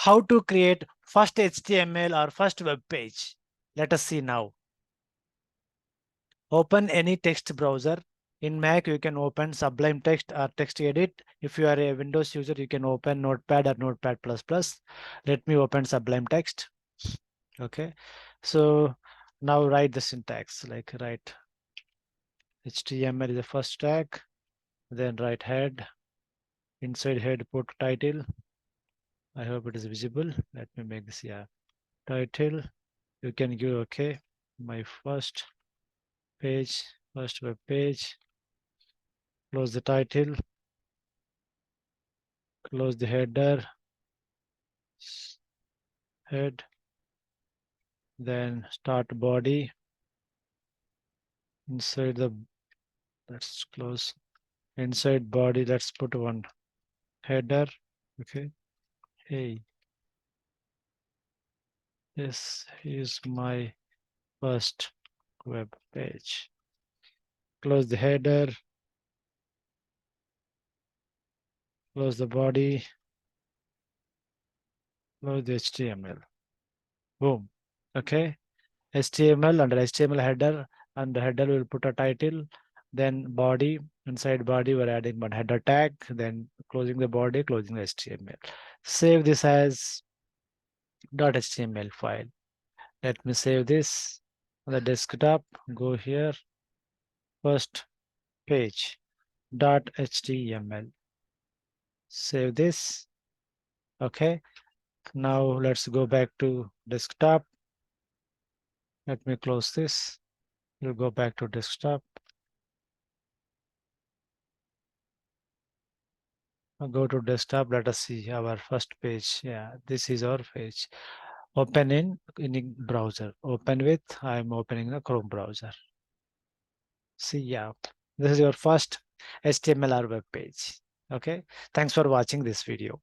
how to create first HTML or first web page. Let us see now. Open any text browser. In Mac, you can open Sublime Text or TextEdit. If you are a Windows user, you can open Notepad or Notepad++. Let me open Sublime Text. Okay. So now write the syntax, like write HTML is the first tag, then write head. Inside head, put title. I hope it is visible. Let me make this, yeah. Title. You can give, okay, my first page, first web page. Close the title. Close the header. Head. Then start body. Inside the, let's close. Inside body, let's put one header. Okay. Hey, this is my first web page. Close the header. Close the body. Close the HTML. Boom. Okay. HTML, under HTML header, and the header will put a title, then body. Inside body we're adding one header tag, then closing the body, closing the HTML. Save this as .html file. Let me save this on the desktop. Go here, first page .html. Save this. Okay. Now let's go back to desktop. Let me close this. We'll go back to desktop. Go to desktop. Let us see our first page. Yeah, this is our page. Open in browser. Open with, I'm opening the Chrome browser. See, yeah, this is your first HTML or web page. Okay. Thanks for watching this video.